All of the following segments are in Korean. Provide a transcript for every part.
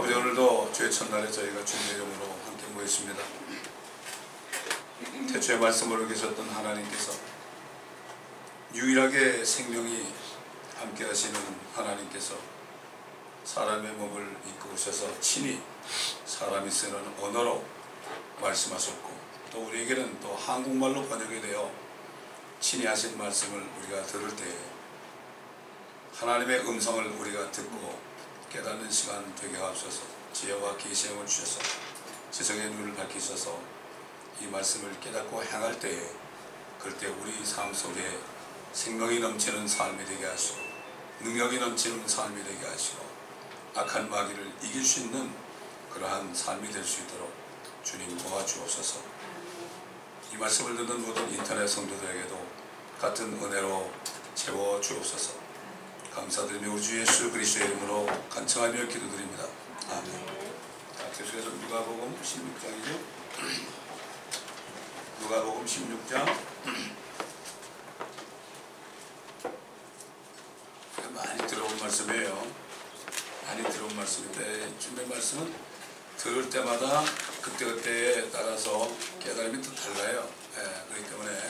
아버지, 오늘도 주의 첫날에 저희가 주님의 이름으로 함께 모였습니다. 태초에 말씀으로 계셨던 하나님께서 유일하게 생명이 함께 하시는 하나님께서 사람의 몸을 이끌으셔서 친히 사람이 쓰는 언어로 말씀하셨고, 또 우리에게는 또 한국말로 번역이 되어 친히 하신 말씀을 우리가 들을 때 하나님의 음성을 우리가 듣고 깨닫는 시간 되게 하옵소서. 지혜와 계시형을 주셔서 지성의 눈을 밝히셔서 이 말씀을 깨닫고 행할 때에 그때 우리 삶 속에 생명이 넘치는 삶이 되게 하시고 능력이 넘치는 삶이 되게 하시고 악한 마귀를 이길 수 있는 그러한 삶이 될 수 있도록 주님 도와주옵소서. 이 말씀을 듣는 모든 인터넷 성도들에게도 같은 은혜로 채워주옵소서. 감사드리며 우리 주 예수 그리스도의 이름으로 간청하며 기도드립니다. 아멘. 자, 계속해서 누가복음 16장이죠. 누가복음 16장. 많이 들어온 말씀이에요. 많이 들어온 말씀인데 주님의 말씀은 들을 때마다 그때그때에 따라서 깨달음이 또 달라요. 그렇기 때문에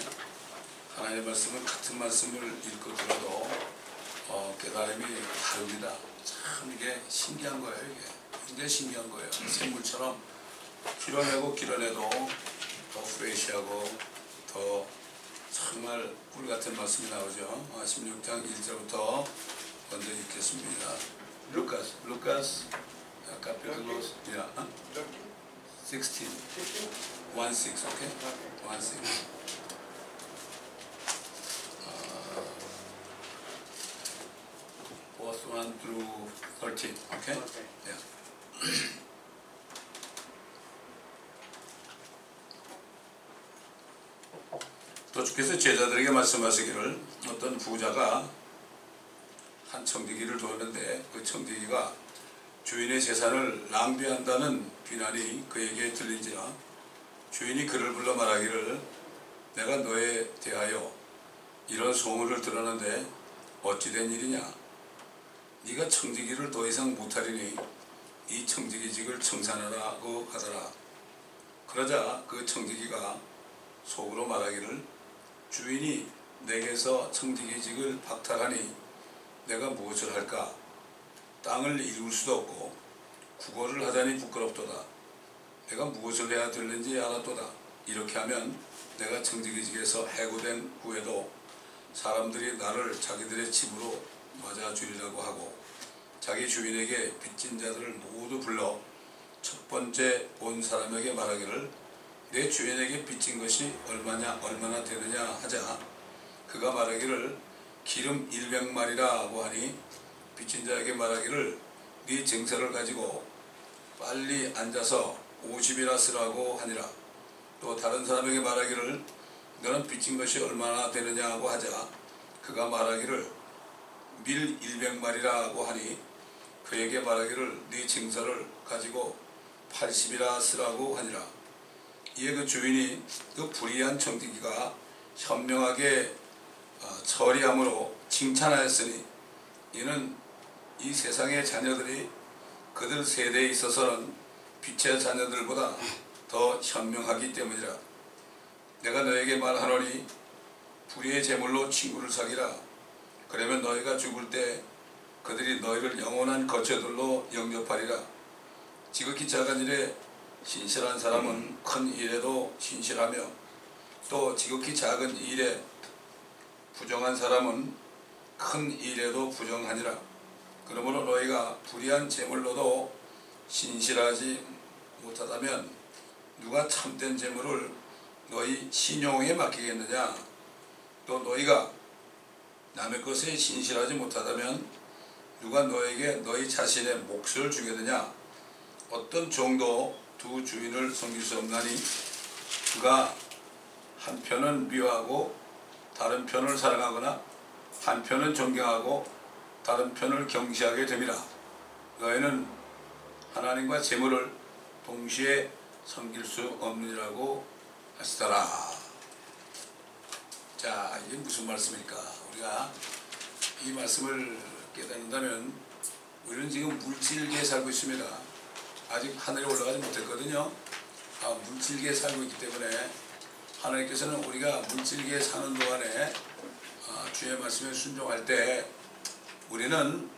하나님의 말씀은 같은 말씀을 읽고 들어도 깨달음이 다릅니다. 참 이게 신기한 거예요. 이게 굉장히 신기한 거예요. 생물처럼 길어내도 더 프레시하고 더 정말 꿀 같은 말씀이 나오죠. 16장 1절부터 먼저 읽겠습니다. 루카스 카피텔로 16 16, okay? 16. Verse 1 through 13, okay? Yeah. 또 주께서 제자들에게 말씀하시기를 어떤 부자가 한 청지기를 두었는데 그 청지기가 주인의 재산을 낭비한다는 비난이 그에게 들린지라 주인이 그를 불러 말하기를 내가 너에 대하여 이런 소문을 들었는데 어찌 된 일이냐? 네가 청지기를 더 이상 못하리니 이 청지기직을 청산하라고 하더라. 그러자 그 청지기가 속으로 말하기를 주인이 내게서 청지기직을 박탈하니 내가 무엇을 할까? 땅을 이룰 수도 없고 구걸을 하자니 부끄럽도다. 내가 무엇을 해야 되는지 알았도다. 이렇게 하면 내가 청지기직에서 해고된 후에도 사람들이 나를 자기들의 집으로 맞아주리라고 하고 자기 주인에게 빚진 자들을 모두 불러 첫 번째 온 사람에게 말하기를 내 주인에게 빚진 것이 얼마나 되느냐 하자 그가 말하기를 기름 100마리라고 하니 빚진 자에게 말하기를 네 증서를 가지고 빨리 앉아서 50이나 쓰라고 하니라. 또 다른 사람에게 말하기를 너는 빚진 것이 얼마나 되느냐고 하자 그가 말하기를 밀 100마리라고 하니 그에게 말하기를 네 증서를 가지고 80이나 쓰라고 하니라. 이에 그 주인이 그 불의한 청지기가 현명하게 처리함으로 칭찬하였으니 이는 이 세상의 자녀들이 그들 세대에 있어서는 빛의 자녀들보다 더 현명하기 때문이라. 내가 너에게 말하노니 불의의 제물로 친구를 사귀라. 그러면 너희가 죽을 때 그들이 너희를 영원한 거처들로 영접하리라. 지극히 작은 일에 신실한 사람은 큰 일에도 신실하며 또 지극히 작은 일에 부정한 사람은 큰 일에도 부정하니라. 그러므로 너희가 불의한 제물로도 신실하지 못하다면 누가 참된 제물을 너희 신용에 맡기겠느냐? 또 너희가 남의 것에 신실하지 못하다면 누가 너에게 너희 자신의 몫을 주겠느냐? 어떤 종도 두 주인을 섬길 수 없나니 그가 한 편은 미워하고 다른 편을 사랑하거나 한 편은 존경하고 다른 편을 경시하게 됨이라. 너희는 하나님과 재물을 동시에 섬길 수 없느니라고 하시더라. 자, 이게 무슨 말씀일까? 우리가 이 말씀을 깨닫는다면 우리는 지금 물질계에 살고 있습니다. 아직 하늘에 올라가지 못했거든요. 물질계에 살고 있기 때문에 하나님께서는 우리가 물질계에 사는 동안에 주의 말씀에 순종할 때 우리는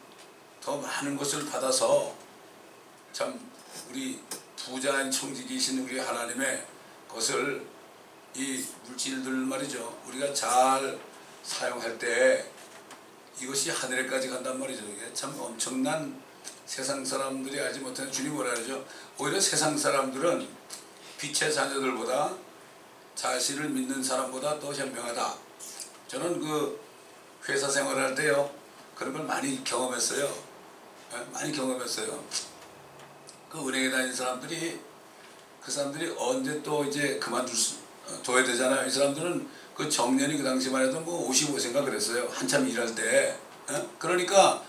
더 많은 것을 받아서 참 우리 부자인 청지기이신 우리 하나님의 것을 이 물질들 말이죠. 우리가 잘 사용할 때 이것이 하늘에까지 간단 말이죠. 이게 참 엄청난 세상 사람들이 알지 못하는 주님 뭐라 그러죠. 오히려 세상 사람들은 빛의 자녀들보다 자신을 믿는 사람보다 더 현명하다. 저는 그 회사 생활할 때요 그런 걸 많이 경험했어요. 많이 경험했어요. 그 은행에 다니는 사람들이 그 사람들이 언제 또 이제 둬야 되잖아요. 이 사람들은 그 정년이 그 당시만 해도 뭐 55세인가 그랬어요. 한참 일할 때. 그러니까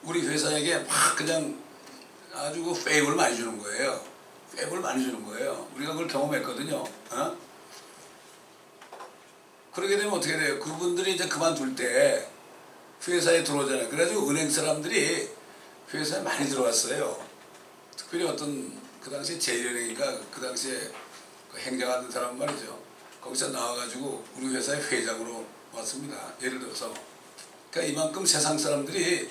우리 회사에게 막 그냥 아주 그 페이블을 많이 주는 거예요. 페이블을 많이 주는 거예요. 우리가 그걸 경험했거든요. 그러게 되면 어떻게 돼요? 그분들이 이제 그만둘 때 회사에 들어오잖아요. 그래가지고 은행 사람들이 회사에 많이 들어왔어요. 특별히 어떤 그 당시에 제1은행인가 그 당시에 그 행정하는 사람 말이죠. 거기서 나와가지고 우리 회사의 회장으로 왔습니다. 예를 들어서. 그러니까 이만큼 세상 사람들이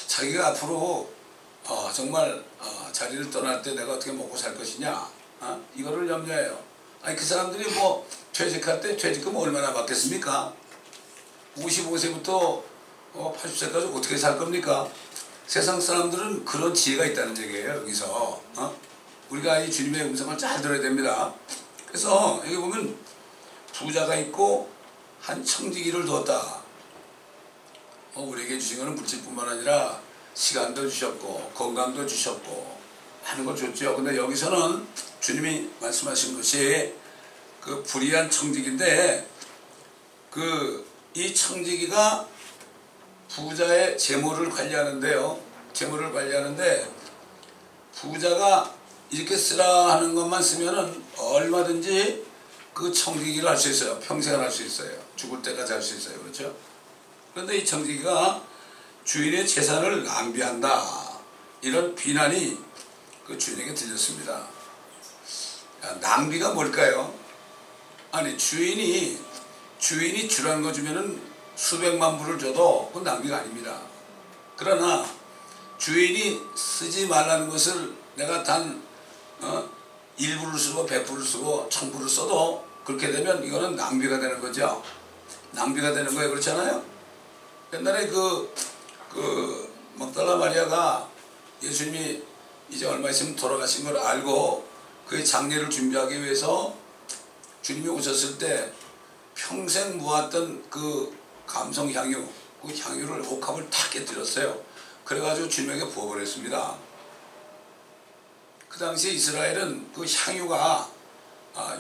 자기가 앞으로 정말 자리를 떠날 때 내가 어떻게 먹고 살 것이냐 이거를 염려해요. 아니 그 사람들이 뭐 퇴직할 때 퇴직금 얼마나 받겠습니까? 55세부터 80세까지 어떻게 살 겁니까? 세상 사람들은 그런 지혜가 있다는 얘기예요. 여기서 우리가 이 주님의 음성을 잘 들어야 됩니다. 그래서 여기 보면 부자가 있고 한 청지기를 두었다. 우리에게 주신 것은 물질뿐만 아니라 시간도 주셨고 건강도 주셨고 하는 걸 줬죠. 근데 여기서는 주님이 말씀하신 것이 그 불의한 청지기인데 이 청지기가 부자의 재물을 관리하는데요. 재물을 관리하는데 부자가 이렇게 쓰라 하는 것만 쓰면은 얼마든지 그 청지기를 할 수 있어요. 평생을 할 수 있어요. 죽을 때까지 할 수 있어요. 그렇죠? 그런데 이 청지기가 주인의 재산을 낭비한다. 이런 비난이 그 주인에게 들렸습니다. 낭비가 뭘까요? 아니 주인이 주라는 거 주면은 수백만 불을 줘도 그건 낭비가 아닙니다. 그러나 주인이 쓰지 말라는 것을 내가 단 1불을 쓰고 100불을 쓰고 1000불을 써도 그렇게 되면 이거는 낭비가 되는 거죠. 낭비가 되는 거예요. 그렇잖아요? 옛날에 막달라 마리아가 예수님이 이제 얼마 있으면 돌아가신 걸 알고 그의 장례를 준비하기 위해서 주님이 오셨을 때 평생 모았던 그 감성 향유, 그 향유를 옥합을 다 깨뜨렸어요. 그래가지고 주님에게 부어버렸습니다. 그 당시에 이스라엘은 그 향유가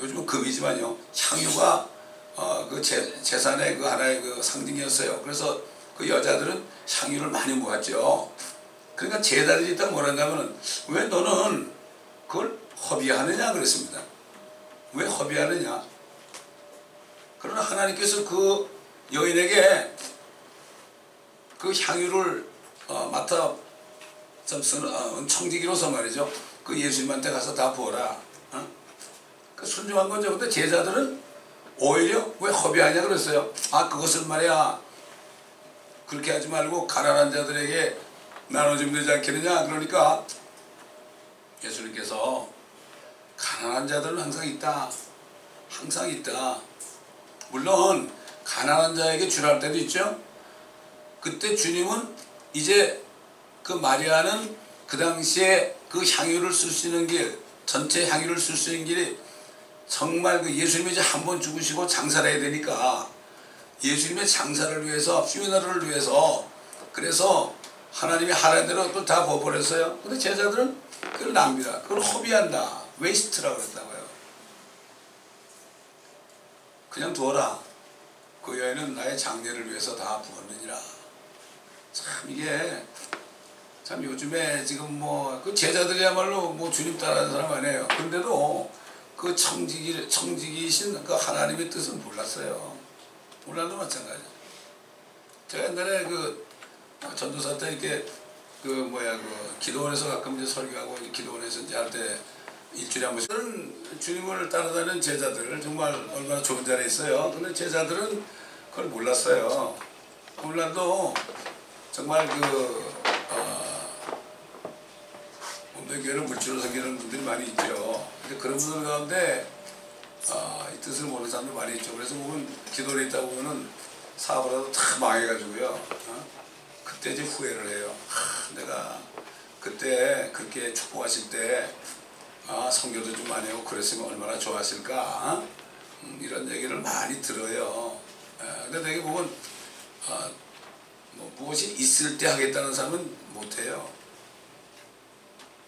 요즘은 금이지만요. 향유가 그 재산의 그 하나의 그 상징이었어요. 그래서 그 여자들은 향유를 많이 모았죠. 그러니까 제자들이 딱 뭐랬냐면은 왜 너는 그걸 허비하느냐 그랬습니다. 왜 허비하느냐? 그러나 하나님께서 그 여인에게 그 향유를 맡아 청지기로서 말이죠. 그 예수님한테 가서 다 부어라. 그 순종한 거죠. 근데 제자들은 오히려 왜 허비하냐 그랬어요. 그것을 말이야 그렇게 하지 말고 가난한 자들에게 나눠주면 되지 않겠느냐. 그러니까 예수님께서 가난한 자들은 항상 있다. 항상 있다. 물론 가난한 자에게 주랄 때도 있죠. 그때 주님은 이제 그 마리아는 그 당시에 그 향유를 쓸 수 있는 길, 전체 향유를 쓸 수 있는 길이 정말 그 예수님이 이제 한 번 죽으시고 장사를 해야 되니까 예수님의 장사를 위해서, 퓨너럴을 위해서 그래서 하나님이 하라는 대로 그걸 다 부어버렸어요. 근데 제자들은 그걸 낭비다. 그걸 허비한다. 웨이스트라고 그랬다고요. 그냥 두어라. 그 여인은 나의 장례를 위해서 다 부었느니라. 참 이게 참 요즘에 지금 뭐 그 제자들이야말로 뭐 주님 따라하는 사람 아니에요. 근데도 그 청지기이신 그 하나님의 뜻은 몰랐어요. 몰라도 마찬가지. 제가 옛날에 그 전도사 때 이렇게 그 기도원에서 가끔 이제 설교하고 기도원에 교회에서 이제 할 때 일주일에 한 번씩 주님을 따라다니는 제자들 정말 얼마나 좋은 자리에 있어요. 근데 제자들은 그걸 몰랐어요. 몰라도 정말 교회를 물질로 섬기는 분들이 많이 있죠. 근데 그런 분들 가운데 이 뜻을 모르는 사람들 많이 있죠. 그래서 보면 기도를 있다 보면은 사업을 하다 다 망해가지고요. 그때 이제 후회를 해요. 내가 그때 그렇게 축복하실 때 성교도 좀 많이 하고 그랬으면 얼마나 좋았을까. 이런 얘기를 많이 들어요. 근데 되게 보면 무엇이 있을 때 하겠다는 사람은 못해요.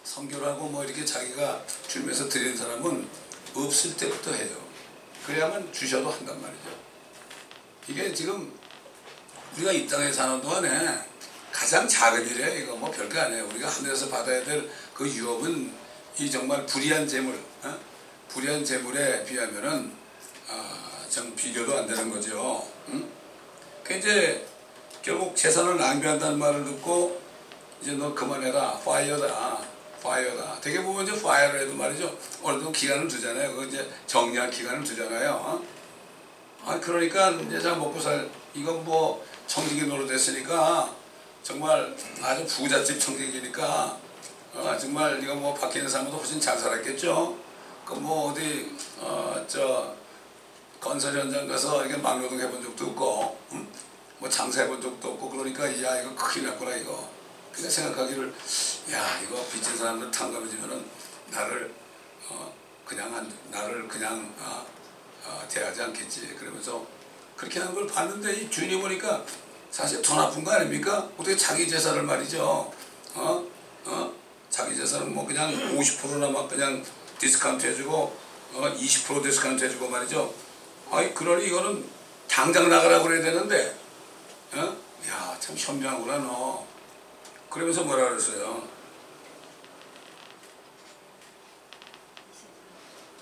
성교를 하고 뭐 이렇게 자기가 주님에서 드리는 사람은 없을 때부터 해요. 그래야만 주셔도 한단 말이죠. 이게 지금 우리가 이 땅에 사는 동안에 가장 작은 일이에요. 이거 뭐 별거 아니에요. 우리가 하늘에서 받아야 될 그 유업은 이 정말 불의한 재물, 불의한 재물에 비하면은 참 비교도 안 되는 거죠. 그 이제 결국 재산을 낭비한다는 말을 듣고 이제 너 그만해라, 파이어다. 되게 보면 이제 파이어를 해도 말이죠. 어느 정도 기간을 두잖아요. 그 이제 정리할 기간을 두잖아요. 그러니까 이제 잘 먹고 이건 뭐 청지기 노릇했으니까 정말 아주 부잣집 청지기니까 정말 이거 뭐 밖에 있는 사람보다 훨씬 잘 살았겠죠. 그 뭐 어디 건설 현장 가서 이렇게 막노동 해본 적도 없고, 뭐 장사해 본 적도 없고, 그러니까 야 이거 큰일 났구나 이거. 그러니까 생각하기를 야 이거 빚진 사람들 탕감해주면은 나를 그냥 대하지 않겠지. 그러면서 그렇게 하는 걸 봤는데 이 주인이 보니까 사실 더 나쁜 거 아닙니까? 어떻게 자기 재산을 말이죠. 자기 재산은 뭐 그냥 50%나 막 그냥 디스카운트 해주고 20% 디스카운트 해주고 말이죠. 그러니 이거는 당장 나가라고 그래야 되는데 야 참 현명하구나 너. 그러면서 뭐라 그랬어요?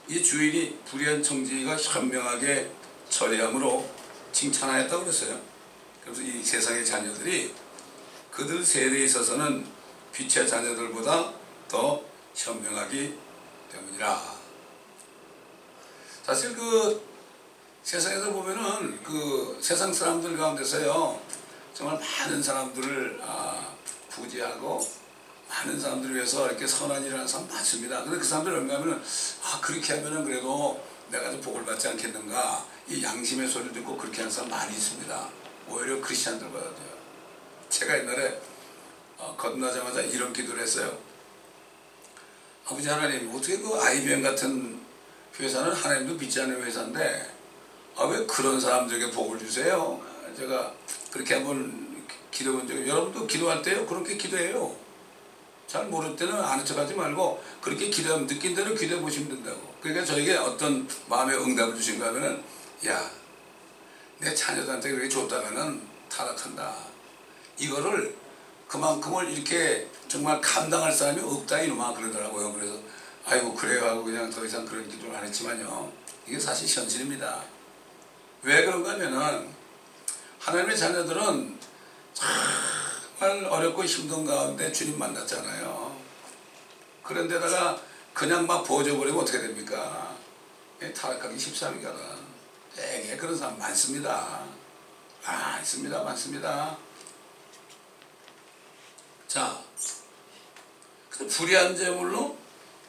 이 주인이 불의한 청지기가 현명하게 처리함으로 칭찬하였다고 그랬어요. 그래서 이 세상의 자녀들이 그들 세대에 있어서는 빛의 자녀들보다 더 현명하기 때문이라. 사실 그 세상에서 보면은 그 세상 사람들 가운데서요 정말 많은 사람들을 부지하고 많은 사람들을 위해서 이렇게 선한 일을 하는 사람 많습니다. 근데 그 사람들이 얼마나 하면은 그렇게 하면은 그래도 내가 좀 복을 받지 않겠는가, 이 양심의 소리를 듣고 그렇게 하는 사람 많이 있습니다. 오히려 크리스찬들보다도요. 제가 옛날에 거듭나자마자 이런 기도를 했어요. 아버지 하나님, 어떻게 그 IBM 같은 회사는 하나님도 믿지 않는 회사인데 왜 그런 사람들에게 복을 주세요? 제가 그렇게 한번 기도한 적이, 여러분도 기도할 때요 그렇게 기도해요. 잘 모를 때는 아는 척하지 말고 그렇게 기도하면 느낀 대로 기도해 보시면 된다고. 그러니까 저에게 어떤 마음의 응답을 주신가 하면은 야, 내 자녀들한테 그렇게 줬다가는 타락한다. 이거를 그만큼을 이렇게 정말 감당할 사람이 없다 이놈아 그러더라고요. 그래서 아이고 그래요 하고 그냥 더 이상 그런 기도를 안 했지만요. 이게 사실 현실입니다. 왜 그런가 하면은 하나님의 자녀들은 정말 어렵고 힘든 가운데 주님 만났잖아요. 그런데다가 그냥 막 보여줘버리면 어떻게 됩니까? 타락하기 쉽사니까는. 되게 그런 사람 많습니다. 있습니다. 많습니다. 자, 불의한 제물로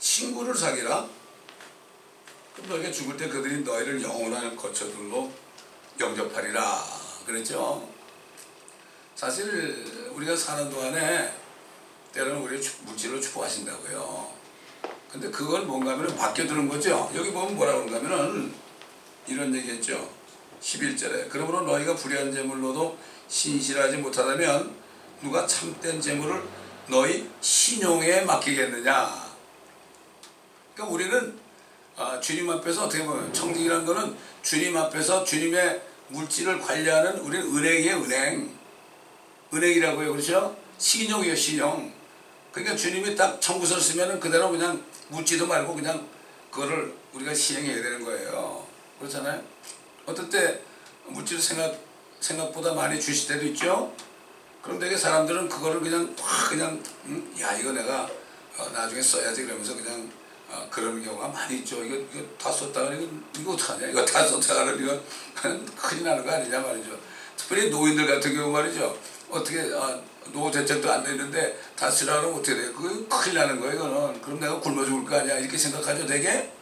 친구를 사귀라. 그럼 너희가 죽을 때 그들이 너희를 영원한 거처들로 영접하리라 그랬죠. 사실 우리가 사는 동안에 때로는 우리 물질로 축복하신다고요. 근데 그걸 뭔가 하면 바뀌어드는 거죠. 여기 보면 뭐라고 그런가 하면은 이런 얘기했죠. 11절에 그러므로 너희가 불의한 제물로도 신실하지 못하다면 누가 참된 제물을 너희 신용에 맡기겠느냐. 그러니까 우리는 주님 앞에서 어떻게 보면 청직이라는 거는 주님 앞에서 주님의 물질을 관리하는 우리는 은행이에요. 은행이라고요. 그렇죠? 신용이에요. 신용. 그러니까 주님이 딱 청구서를 쓰면은 그대로 그냥 묻지도 말고 그냥 그거를 우리가 시행해야 되는 거예요. 그렇잖아요? 어떨 때 물질을 생각보다 많이 주실 때도 있죠? 그런데 사람들은 그거를 그냥 야 이거 내가 나중에 써야지 그러면서 그냥 그런 경우가 많이 있죠. 이거 다 썼다 그러면 이거 어떡하냐, 이거 다 썼다 그러면 이거 큰일 나는 거 아니냐 말이죠. 특별히 노인들 같은 경우 말이죠. 어떻게 노후 대책도 안 되는데 다 쓰라 그러면 어떻게 돼요? 그거 큰일 나는 거예요. 이거는. 그럼 내가 굶어 죽을 거 아니야, 이렇게 생각하죠 되게.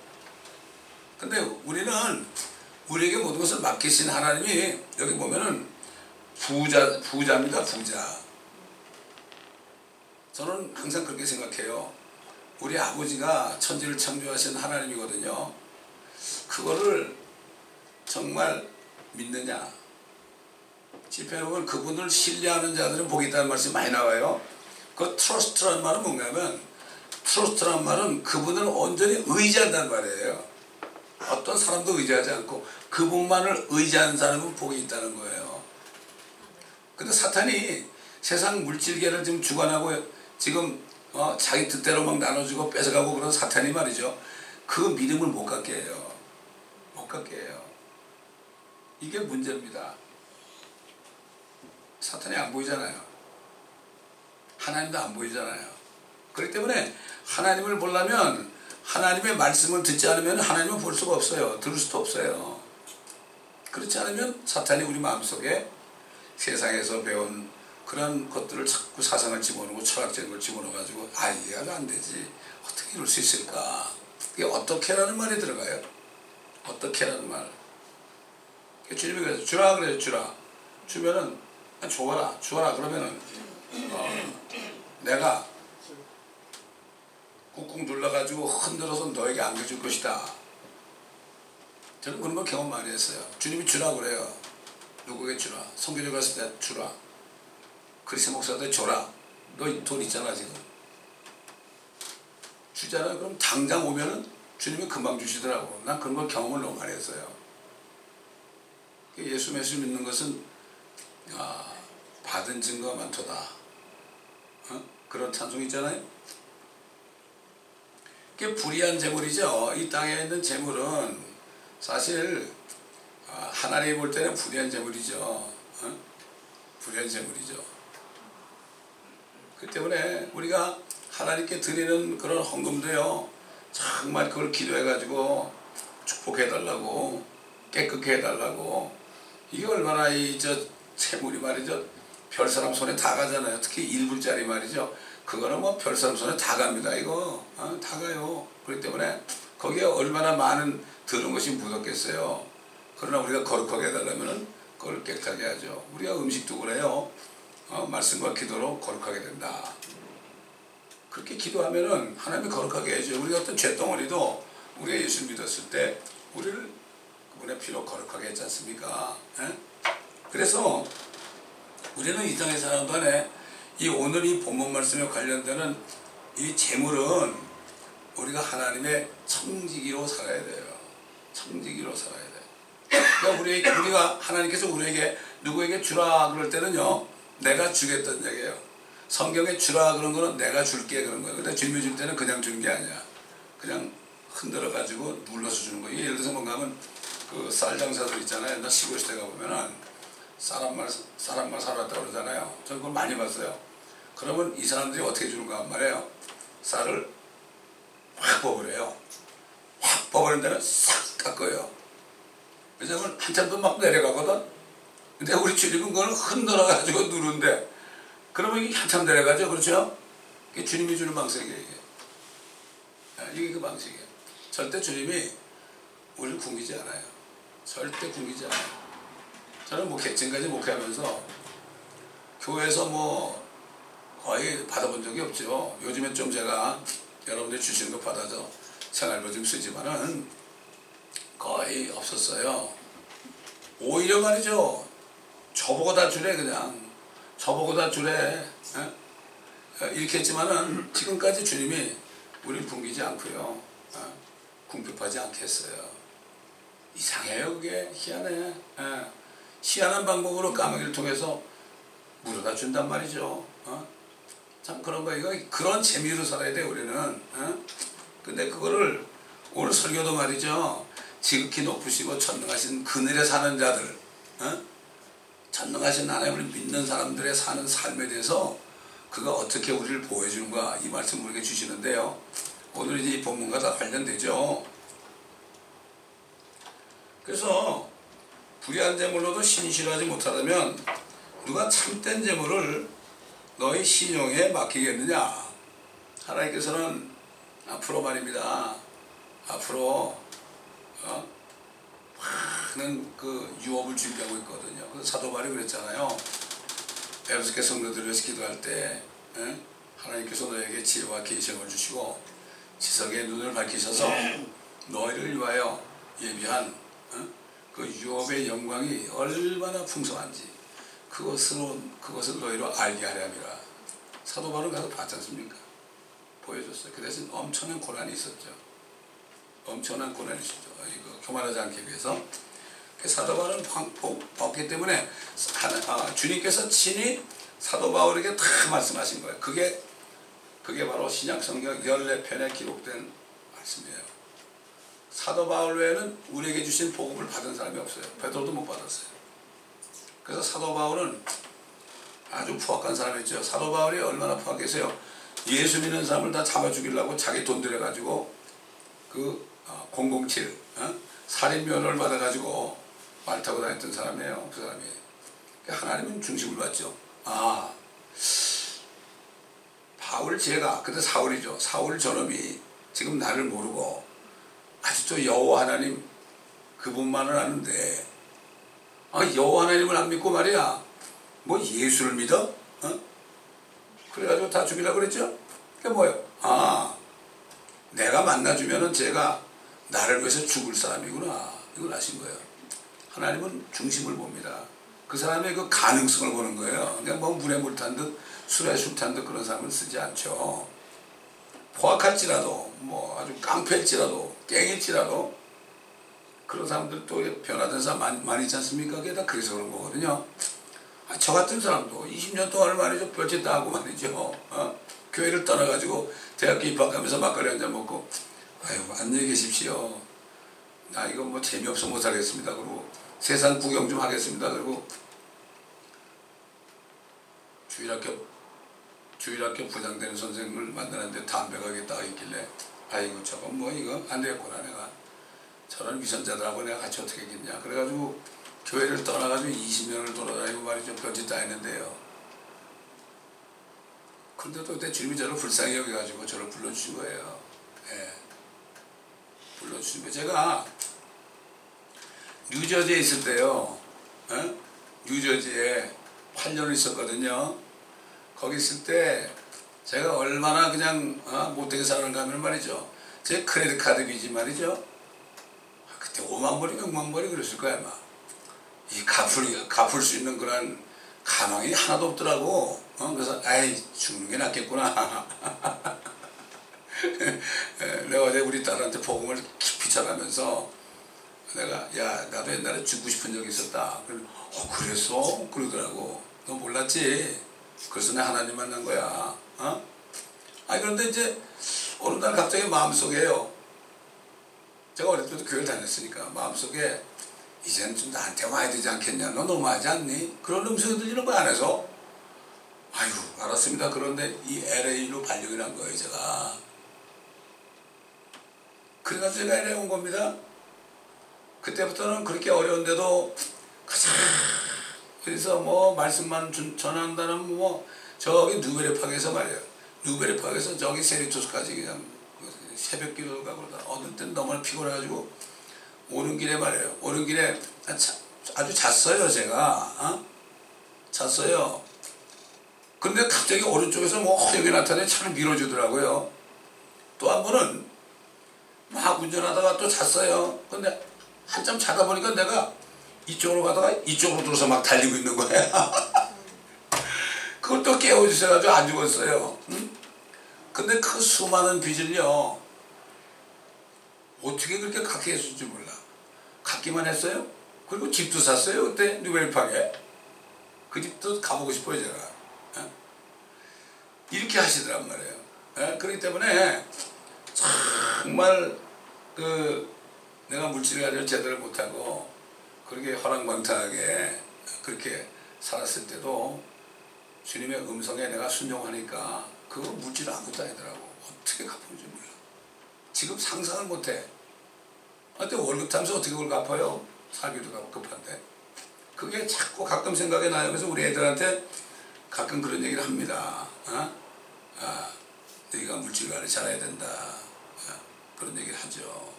근데 우리는 우리에게 모든 것을 맡기신 하나님이 여기 보면은 부자입니다. 부자. 저는 항상 그렇게 생각해요. 우리 아버지가 천지를 창조하신 하나님이거든요. 그거를 정말 믿느냐. 집회에 보면 그분을 신뢰하는 자들은 복이 있다는 말씀이 많이 나와요. 그 트러스트란 말은 뭔가면, 트러스트란 말은 그분을 온전히 의지한다는 말이에요. 어떤 사람도 의지하지 않고 그분만을 의지하는 사람은 복이 있다는 거예요. 근데 사탄이 세상 물질계를 지금 주관하고 지금 자기 뜻대로 막 나눠주고 뺏어가고 그런 사탄이 말이죠. 그 믿음을 못 갖게 해요. 못 갖게 해요. 이게 문제입니다. 사탄이 안 보이잖아요. 하나님도 안 보이잖아요. 그렇기 때문에 하나님을 보려면 하나님의 말씀을 듣지 않으면 하나님을 볼 수가 없어요. 들을 수도 없어요. 그렇지 않으면 사탄이 우리 마음속에 세상에서 배운 그런 것들을 자꾸 사상을 집어넣고 철학적인 걸 집어넣어가지고 이해가 안 되지. 어떻게 이럴 수 있을까? 이게 어떻게라는 말이 들어가요. 어떻게라는 말. 주님이 그래서 주라 그래요. 주라. 주면은 줘라. 주어라 그러면은 내가 꾹꾹 눌러가지고 흔들어서 너에게 안겨줄 것이다. 저는 그런 거 경험 많이 했어요. 주님이 주라 그래요. 누구에게 주라. 선교제 갔을 때 주라. 그리스 목사한테 줘라. 너 돈 있잖아 지금. 주잖아. 그럼 당장 오면은 주님이 금방 주시더라고. 난 그런 걸 경험을 너무 많이 했어요. 예수 믿는 것은 받은 증거가 많도다. 그런 찬송이 있잖아요. 그게 불의한 재물이죠. 이 땅에 있는 재물은 사실 하나님이 볼 때는 불의한 재물이죠. 불의한 재물이죠. 그렇기 때문에 우리가 하나님께 드리는 그런 헌금도요, 정말 그걸 기도해가지고 축복해달라고, 깨끗게 해달라고. 이게 얼마나 재물이 말이죠, 별사람 손에 다 가잖아요. 특히 1불짜리 말이죠. 그거는 뭐 별사람 손에 다 갑니다. 이거 다 가요. 그렇기 때문에 거기에 얼마나 많은 드는 것이 묻었겠어요. 그러나 우리가 거룩하게 해달라면 그걸 깨끗하게 하죠. 우리가 음식도 그래요. 말씀과 기도로 거룩하게 된다. 그렇게 기도하면은 하나님이 거룩하게 해줘요. 우리가 어떤 죄덩어리도 우리가 예수 믿었을 때 우리를 그분의 피로 거룩하게 했지 않습니까? 그래서 우리는 이 땅에 사는 동안에 이 오늘 이 본문 말씀에 관련되는 이 재물은 우리가 하나님의 청지기로 살아야 돼요. 청지기로 살아야 돼요. 그러니까 우리가 하나님께서 우리에게 누구에게 주라 그럴 때는요, 내가 주겠다는 얘기예요. 성경에 주라 그런 거는 내가 줄게 그런 거예요. 근데 주님이 줄 때는 그냥 주는 게 아니야. 그냥 흔들어 가지고 눌러서 주는 거예요. 예를 들어서 뭔가 하면 그 쌀 장사들 있잖아요. 나 시골 시대 가보면은 사람만 살았다 그러잖아요. 저는 그걸 많이 봤어요. 그러면 이 사람들이 어떻게 주는가 말이에요. 쌀을 확 뽑으래요. 확 뽑으는 데는 싹 깎아요. 왜냐면 한참 더 막 내려가거든. 근데 우리 주님은 그걸 흔들어 가지고 누른데, 그러면 이게 한참 내려가죠. 그렇죠? 이게 주님이 주는 방식이에요. 이게 그 방식이에요. 절대 주님이 우리를 굶기지 않아요. 절대 굶기지 않아요. 저는 뭐 지금까지 목회하면서 교회에서 뭐 거의 받아본 적이 없죠. 요즘엔 좀 제가 여러분들이 주시는 거 받아서 생활비 좀 쓰지만은 거의 없었어요. 오히려 말이죠. 저보고 다 주래 그냥. 저보고 다 주래. 이렇게 했지만은 지금까지 주님이 우리를 굶기지 않고요. 궁핍하지 않게 했어요. 이상해요 그게. 희한해. 희한한 방법으로 까마귀를 통해서 물어다 준단 말이죠. 참 그런 거, 이거 그런 재미로 살아야 돼 우리는. 근데 그거를 오늘 설교도 말이죠. 지극히 높으시고 전능하신 그늘에 사는 자들, 전능하신 하나님을 믿는 사람들의 사는 삶에 대해서 그가 어떻게 우리를 보호해주는가 이 말씀 우리에게 주시는데요. 오늘 이제 이 본문과 다 관련되죠. 그래서 불의한 제물로도 신실하지 못하다면 누가 참된 제물을 너희 신용에 맡기겠느냐. 하나님께서는 앞으로 말입니다. 앞으로 많은 그 유업을 준비하고 있거든요. 그래서 사도 바울이 그랬잖아요. 에베소교 성도들을 위해서 기도할 때 하나님께서 너에게 지혜와 계시를 주시고 지성의 눈을 밝히셔서 너희를 위하여 예비한 그 유업의 영광이 얼마나 풍성한지 그것을 너희로 알게 하려 함이라. 사도 바울은 가서 봤지 않습니까? 보여줬어요. 그 대신 엄청난 고난이 있었죠. 엄청난 고난이 있었죠. 이거 교만하지 않기 위해서. 사도 바울은 봤기 때문에 주님께서 친히 사도 바울에게 다 말씀하신 거예요. 그게 바로 신약 성경 14편에 기록된 말씀이에요. 사도 바울 외에는 우리에게 주신 복음을 받은 사람이 없어요. 베드로도 못 받았어요. 그래서 사도 바울은 아주 포악한 사람이었죠. 사도 바울이 얼마나 포악했어요. 예수 믿는 사람을 다 잡아 죽이려고 자기 돈 들여가지고 그 007 살인면허를 받아가지고 말 타고 다녔던 사람이에요. 그 사람이. 하나님은 중심을 받죠. 바울 제가 근데 사울이죠. 사울 저놈이 지금 나를 모르고 아직도 여호와 하나님 그분만을 아는데 여호와 하나님을 안 믿고 말이야 뭐 예수를 믿어? 그래가지고 다 죽이려고 그랬죠? 그게 뭐예요? 내가 만나주면은 제가 나를 위해서 죽을 사람이구나. 이걸 아신 거예요. 하나님은 중심을 봅니다. 그 사람의 그 가능성을 보는 거예요. 그러니까 뭐 물에 물 탄 듯 술에 술 탄 듯 그런 사람을 쓰지 않죠. 포악할지라도 뭐 아주 깡패일지라도 깽일지라도 그런 사람들 또 변화된 사람 많이 있지 않습니까? 그게 다 그래서 그런 거거든요. 저 같은 사람도 20년 동안을 말이죠. 별짓 다 하고 말이죠. 교회를 떠나가지고 대학교 입학하면서 막걸리 한잔 먹고 아유 안녕히 계십시오. 나 이거 뭐 재미없어 못 살겠습니다. 그리고 세상 구경 좀 하겠습니다. 그리고 주일학교 부장되는 선생님을 만나는데 담배가 딱 있길래 아이고 저거 뭐 이거 안 되겠구나. 내가 저런 위선자들하고 내가 같이 어떻게 했겠냐. 그래가지고 교회를 떠나가지고 20년을 돌아다니고 말이죠. 별짓 다 했는데요. 그런데도 그때 주님이 저를 불쌍히 여겨가지고 저를 불러주신 거예요. 예. 불러주신 거예요. 제가 뉴저지에 있을 때요. 뉴저지에 8년을 있었거든요. 거기 있을 때 제가 얼마나 그냥 못되게 살아는가 하면 말이죠. 제 크레딧 카드 빚이 말이죠. 그때 5만 벌이 6만 벌이 그랬을 거야 아마. 이 갚을 수 있는 그런 가망이 하나도 없더라고. 그래서 아이 죽는 게 낫겠구나. 내가 어제 우리 딸한테 복음을 깊이 전하면서 내가 야 나도 옛날에 죽고 싶은 적이 있었다. 그랬어? 그러더라고. 너 몰랐지? 그래서 내가 하나님 만난 거야. 그런데 이제 어느 날 갑자기 마음속에요. 제가 어릴 때도 교회를 다녔으니까 마음속에 이제는 좀 나한테 와야 되지 않겠냐. 너 너무하지 않니? 그런 음성이 들리는 거 안에서 아유 알았습니다. 그런데 이 LA로 발령이 난 거예요 제가. 그래가지고 제가 LA 온 겁니다. 그때부터는 그렇게 어려운데도 가자. 그래서 뭐 말씀만 전한다는 뭐 저기 누베르팍에서 말이에요. 누베르팍에서 저기 세리토스까지 그냥 새벽 기도를 가고 그러다 어느 때는 너무 피곤해가지고 오는 길에 말이에요. 오는 길에 아주 잤어요 제가. 잤어요. 근데 갑자기 오른쪽에서 뭐 허영이 나타나서 차를 밀어주더라고요. 또 한 번은 막 운전하다가 또 잤어요. 근데 한참 자다 보니까 내가 이쪽으로 가다가 이쪽으로 들어서 막 달리고 있는 거야. 그걸 또 깨워주셔가지고 안 죽었어요. 근데 그 수많은 빚을요 어떻게 그렇게 갚게 했을지 몰라. 갚기만 했어요. 그리고 집도 샀어요. 그때 뉴벨팍에. 그 집도 가보고 싶어요 제가. 이렇게 하시더란 말이에요. 그렇기 때문에 정말 내가 물질을 가지고 제대로 못하고 그렇게 허랑방탕하게 그렇게 살았을 때도 주님의 음성에 내가 순종하니까 그거 물질 아무것도 아니더라고. 어떻게 갚은지 몰라. 지금 상상을 못해. 근데 월급 타면서 어떻게 그걸 갚아요? 살기도 급한데. 그게 자꾸 가끔 생각이 나요. 그래서 우리 애들한테 가끔 그런 얘기를 합니다. 너희가 물질관리 잘해야 된다. 그런 얘기를 하죠.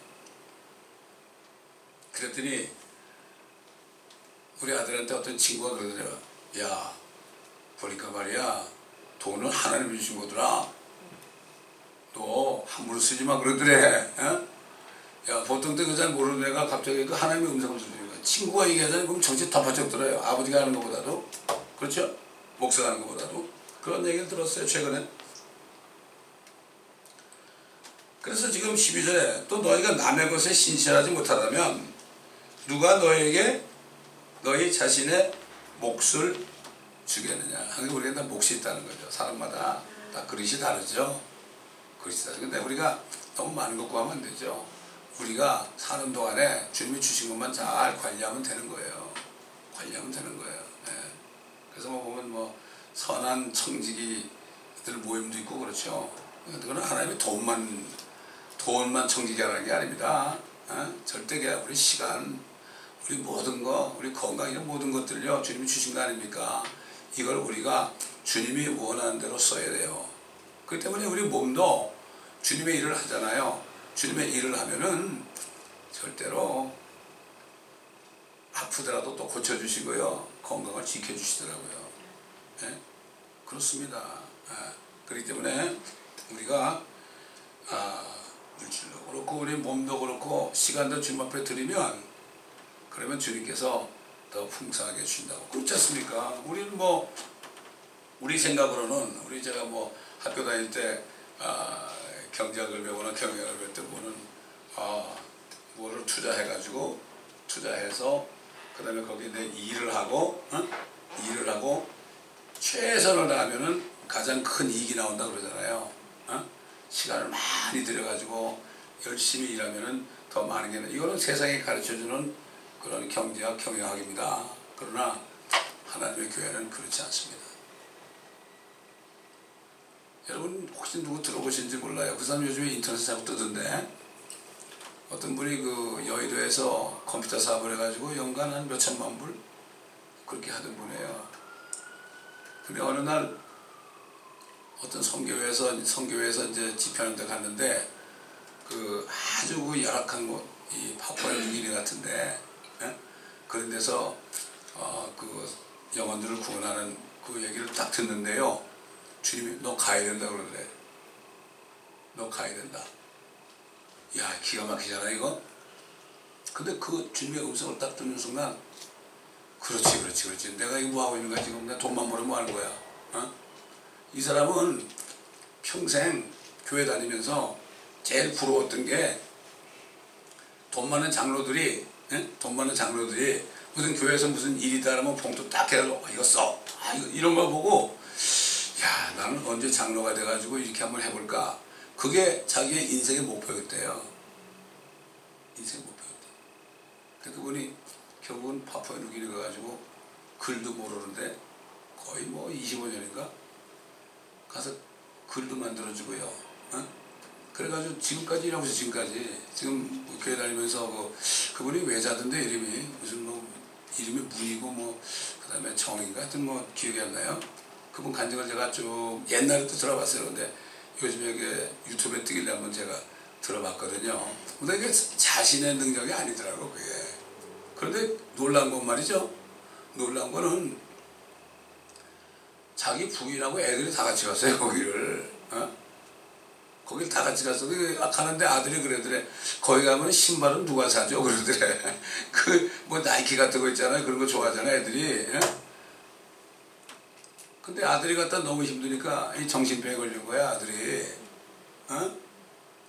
그랬더니 우리 아들한테 어떤 친구가 그러더래요. 야, 보니까 말이야, 돈은 하나님이 주신 거더라. 너 함부로 쓰지 마 그러더래. 야, 보통 때 그 잘 모르는 애가 갑자기 그 하나님의 음성을 들으니까 친구가 얘기하자니 그럼 정신 다 바짝 들어요. 아버지가 하는 것보다도. 그렇죠? 목사가 하는 것보다도. 그런 얘기를 들었어요, 최근에. 그래서 지금 12절에 또 너희가 남의 것에 신실하지 못하다면 누가 너에게 너희 자신의 몫을 주겠느냐. 그러니까 우리가 다 몫이 있다는 거죠. 사람마다 다 그릇이 다르죠. 그릇이 다르죠. 근데 우리가 너무 많은 것 구하면 안 되죠. 우리가 사는 동안에 주님이 주신 것만 잘 관리하면 되는 거예요. 관리하면 되는 거예요. 네. 그래서 뭐 보면 뭐 선한 청지기들 모임도 있고 그렇죠. 그건 하나님이 돈만 청지기 하라는 게 아닙니다. 절대 우리 시간, 우리 모든 거, 우리 건강 이런 모든 것들요 주님이 주신 거 아닙니까? 이걸 우리가 주님이 원하는 대로 써야 돼요. 그렇기 때문에 우리 몸도 주님의 일을 하잖아요. 주님의 일을 하면은 절대로 아프더라도 또 고쳐주시고요. 건강을 지켜주시더라고요. 네? 그렇습니다. 그렇기 때문에 우리가 물질도 그렇고 우리 몸도 그렇고 시간도 주님 앞에 드리면 그러면 주님께서 더 풍성하게 주신다고. 그렇지 않습니까? 우리는 뭐 우리 생각으로는 우리 제가 뭐 학교 다닐 때 경제학을 배우거나 경영학을 배울 때 보는 뭐를 투자해서 그 다음에 거기에 내 일을 하고 최선을 다하면은 가장 큰 이익이 나온다 그러잖아요. 시간을 많이 들여가지고 열심히 일하면은 더 많은 게 이거는 세상에 가르쳐주는 그런 경제학, 경영학입니다. 그러나 하나님의 교회는 그렇지 않습니다. 여러분 혹시 누구 들어보신지 몰라요. 그 사람 요즘에 인터넷에 자꾸 뜨던데 어떤 분이 그 여의도에서 컴퓨터 사업을 해가지고 연간 한 몇천만 불 그렇게 하던 분이에요. 근데 어느 날 어떤 선교회에서 이제 집회하는 데 갔는데 그 아주 그 열악한 곳, 이 파푸아뉴기니 같은데 그런 데서 그 영혼들을 구원하는 그 얘기를 딱 듣는데요. 주님이 너 가야 된다 그러더래. 너 가야 된다. 야, 기가 막히잖아 이거. 근데 그 주님의 음성을 딱 듣는 순간 그렇지. 내가 이거 뭐 하고 있는 거야 지금. 나 돈만 벌으면 뭐 하는 거야. 이 사람은 평생 교회 다니면서 제일 부러웠던 게 돈 많은 장로들이 무슨 교회에서 무슨 일이다 하면 봉투 딱 해가지고 이거 써. 이런 거 보고 야, 나는 언제 장로가 돼가지고 이렇게 한번 해볼까. 그게 자기의 인생의 목표였대요. 인생의 목표였대. 근데 그분이 결국은 파푸아뉴기니 가가지고 글도 모르는데 거의 뭐 25년인가 가서 글도 만들어주고요. 그래가지고 지금까지 일하고 있어요. 지금 뭐 교회 다니면서 그분이 외자던데 이름이 무슨 뭐 이름이 문이고 뭐 그 다음에 정인가 하여튼 뭐 기억이 안 나요. 그분 간증을 제가 좀 옛날에 또 들어봤어요. 근데 요즘에 유튜브에 뜨길래 한번 제가 들어봤거든요. 근데 이게 자신의 능력이 아니더라고 그게. 그런데 놀라운 건 말이죠. 놀라운 거는 자기 부인하고 애들이 다 같이 갔어요 거기를. 거길 다 같이 갔어. 가는데 아들이 그러더래. 거기 가면 신발은 누가 사죠? 그러더래. 뭐 나이키 같은 거 있잖아요. 그런 거 좋아하잖아 애들이. 근데 아들이 갔다 너무 힘드니까 이 정신병에 걸린 거야 아들이.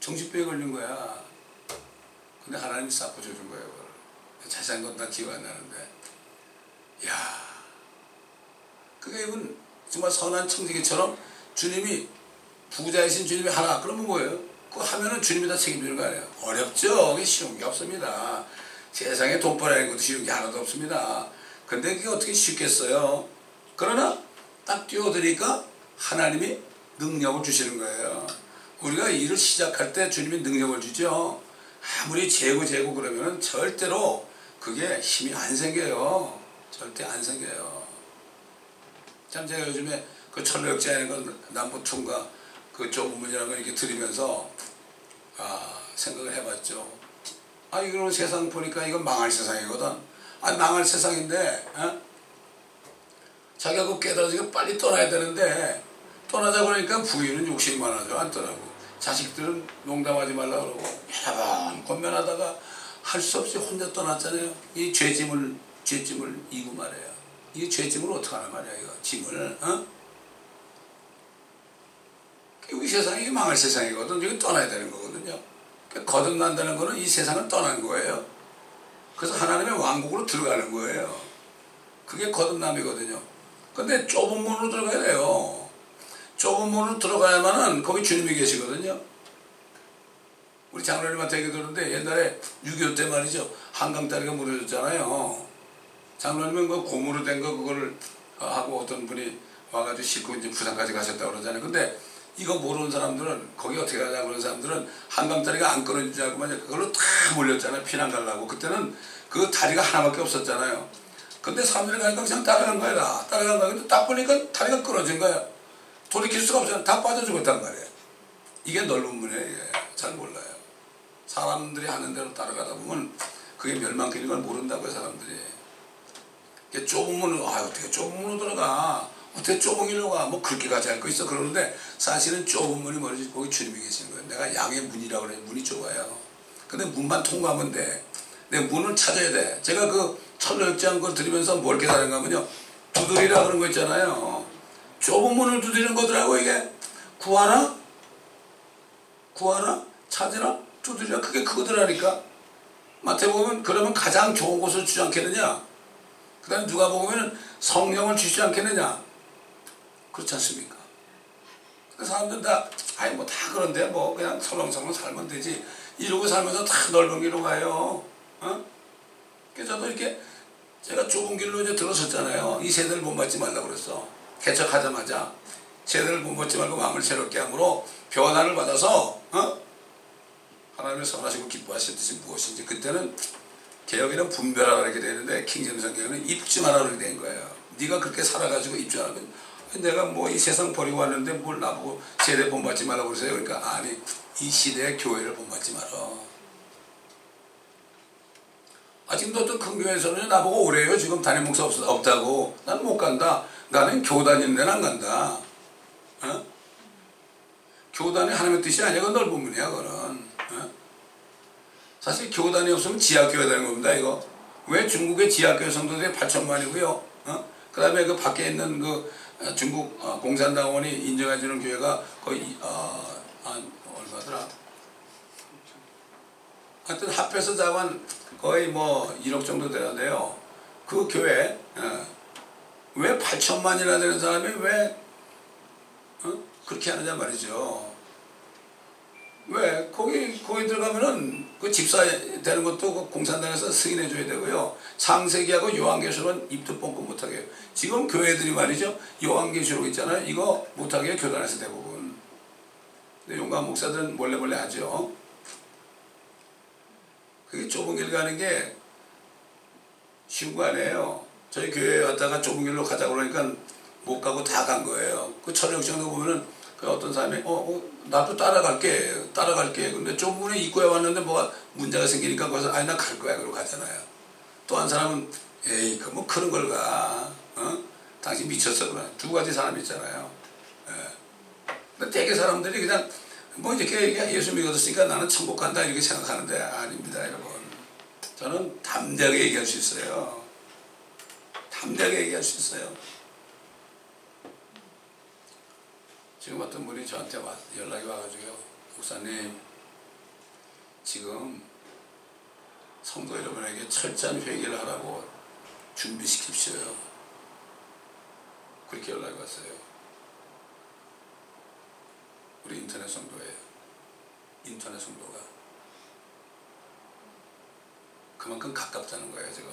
정신병에 걸린 거야. 근데 하나님이 싹 고쳐준 거예요. 자세한 건 다 기억 안 나는데. 야, 그게 이건 정말 선한 청지기처럼 주님이 부자이신 주님이 하나 그러면 뭐예요? 그거 하면은 주님이 다 책임지는 거 아니에요? 어렵죠. 그게 쉬운 게 없습니다. 세상에 돈 벌어야 하는 것도 쉬운 게 하나도 없습니다. 근데 그게 어떻게 쉽겠어요? 그러나 딱 뛰어드니까 하나님이 능력을 주시는 거예요. 우리가 일을 시작할 때 주님이 능력을 주죠. 아무리 재고 그러면 절대로 그게 힘이 안 생겨요. 절대 안 생겨요. 참 제가 요즘에 그 철로역자에 그 남부총과 그 조부문이라는 걸 이렇게 들으면서 생각을 해봤죠. 이거는 세상 보니까 이건 망할 세상이거든. 망할 세상인데 자기가 그 깨달아서 빨리 떠나야 되는데 떠나자 그러니까 부인은 욕심이 많아져 안 떠나고 자식들은 농담하지 말라 그러고 여러 번 권면하다가 할 수 없이 혼자 떠났잖아요. 이 죄짐을 이고 말이에요. 이 죄짐을 어떻게 하나 말이야 이거 짐을 이 세상이 망할 세상이거든. 여기 떠나야 되는 거거든요. 거듭난다는 거는 이 세상을 떠난 거예요. 그래서 하나님의 왕국으로 들어가는 거예요. 그게 거듭남이거든요. 근데 좁은 문으로 들어가야 돼요. 좁은 문으로 들어가야만은 거기 주님이 계시거든요. 우리 장로님한테 얘기 들었는데 옛날에 6.25 때 말이죠. 한강다리가 무너졌잖아요. 장로님은 그 고무로 된 거 그거를 하고 어떤 분이 와가지고 싣고 이제 부산까지 가셨다고 그러잖아요. 근데 이거 모르는 사람들은 거기 어떻게 가냐 그런 사람들은 한강다리가 안 끊어지지 않고 그걸로 다 몰렸잖아요. 피난 가려고. 그때는 그 다리가 하나밖에 없었잖아요. 근데 사람들이 가니까 그냥 따라간 거야. 따라간 거야. 근데 딱 보니까 다리가 끊어진 거야. 돌이킬 수가 없잖아. 다 빠져 죽었단 말이에요. 이게 넓은 문이에요. 이게. 잘 몰라요. 사람들이 하는 대로 따라가다 보면 그게 멸망길인 걸 모른다고요. 사람들이. 이게 좁은 문으로 어떻게 좁은 문으로 들어가. 어떻게 좁은 길로 가. 뭐 그렇게 가지 않고 있어. 그러는데 사실은 좁은 문이 뭐지? 거기 주님이 계시는 거예요. 내가 양의 문이라고 그래. 문이 좁아요. 근데 문만 통과하면 돼. 내 문을 찾아야 돼. 제가 그 철로역장 걸 들으면서 뭘 깨달은가 하면요. 두드리라 그런 거 있잖아요. 좁은 문을 두드리는 거더라고 이게. 구하라? 찾으라? 두드리라? 그게 그거더라니까. 마태복음은 그러면 가장 좋은 곳을 주지 않겠느냐? 그 다음에 누가복음에는 성령을 주시지 않겠느냐? 그렇지 않습니까? 그 사람들은 다 뭐 다 그런데 뭐 그냥 설렁설렁 살면 되지 이러고 살면서 다 넓은 길로 가요. 그래서 저도 이렇게 제가 좁은 길로 이제 들어섰잖아요. 이 세대를 본받지 말라고 그랬어. 개척하자마자 세대를 본받지 말고 마음을 새롭게 함으로 변화를 받아서 하나님의 선하시고 기뻐하실 뜻이 무엇인지 그때는 개혁에는 분별하라 이렇게 되는데 킹제임스 성경에는 입증하라 이렇게 된 거예요. 네가 그렇게 살아가지고 입증하라면 내가 뭐 이 세상 버리고 왔는데 뭘 나보고 세대 본받지 말라고 그러세요. 그러니까 아니 이 시대의 교회를 본받지 마라. 지금도 어떤 큰 교회에서는 나보고 오래요. 지금 담임 목사 없다고. 난 못 간다. 나는 교 다니는 데는 안 간다. 교단이 하나님의 뜻이 아니야. 그건 넓은 문이야. 그거는. 사실 교단이 없으면 지하교회 되는 겁니다. 이거. 왜 중국의 지하교회 성도들이 8천만이고요. 그 다음에 그 밖에 있는 그 중국 공산당원이 인정해주는 교회가 거의 한 얼마더라? 하여튼 합해서 자관 거의 뭐 1억 정도 되는데요. 그 교회 왜 8천만이나 되는 사람이 왜 그렇게 하느냐 말이죠. 왜 거기 들어가면은 그 집사 되는 것도 그 공산당에서 승인해 줘야 되고요. 창세기하고 요한계시록은 입도 뻥끗 못하게 해요. 지금 교회들이 말이죠. 요한계시록 있잖아요. 이거 못하게 해요. 교단에서 대부분. 근데 용감 목사들은 몰래 하죠. 그게 좁은 길 가는 게 쉬운 거 아니에요. 저희 교회에 왔다가 좁은 길로 가자고 그러니까 못 가고 다 간 거예요. 그 철력장도 보면은 그 어떤 사람이 나도 따라갈게. 근데 좁은 문에 입구에 왔는데 뭐가 문제가 생기니까 거기서 아니 나 갈 거야. 그러고 가잖아요. 또 한 사람은 에이 그 뭐 그런 걸 가. 당신 미쳤어. 그래. 두 가지 사람이 있잖아요. 근데 되게 사람들이 그냥 뭐 이렇게 예수 믿었으니까 나는 천국 간다 이렇게 생각하는데 아닙니다 여러분. 저는 담대하게 얘기할 수 있어요. 담대하게 얘기할 수 있어요. 지금 어떤 분이 저한테 연락이 와가지고요. 목사님 지금 성도 여러분에게 철저한 회개를 하라고 준비시킵시오. 그렇게 연락이 왔어요. 우리 인터넷 성도예요. 인터넷 성도가 그만큼 가깝다는 거예요 지금.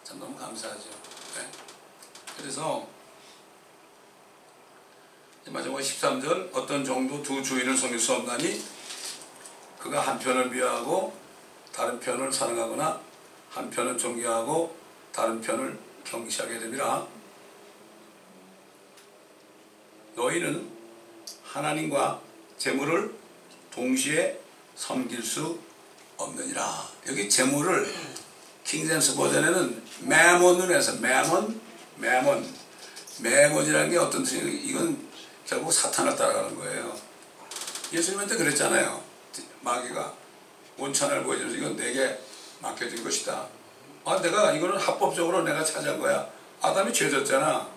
참 너무 감사하죠. 그래서 마지막 13절 어떤 정도 두 주인을 섬길 수 없나니 그가 한 편을 미워하고 다른 편을 사랑하거나 한 편은 존경하고 다른 편을 경시하게 됨이라. 너희는 하나님과 재물을 동시에 섬길 수 없느니라. 여기 재물을 킹제임스 버전에는 매몬으로 해서 매몬이라는 게 어떤 뜻이냐, 이건 결국 사탄을 따라가는 거예요. 예수님한테 그랬잖아요. 마귀가 원천을 보여주면서 이건 내게 맡겨진 것이다. 아, 내가 이거는 합법적으로 내가 차지한 거야. 아담이 죄졌잖아.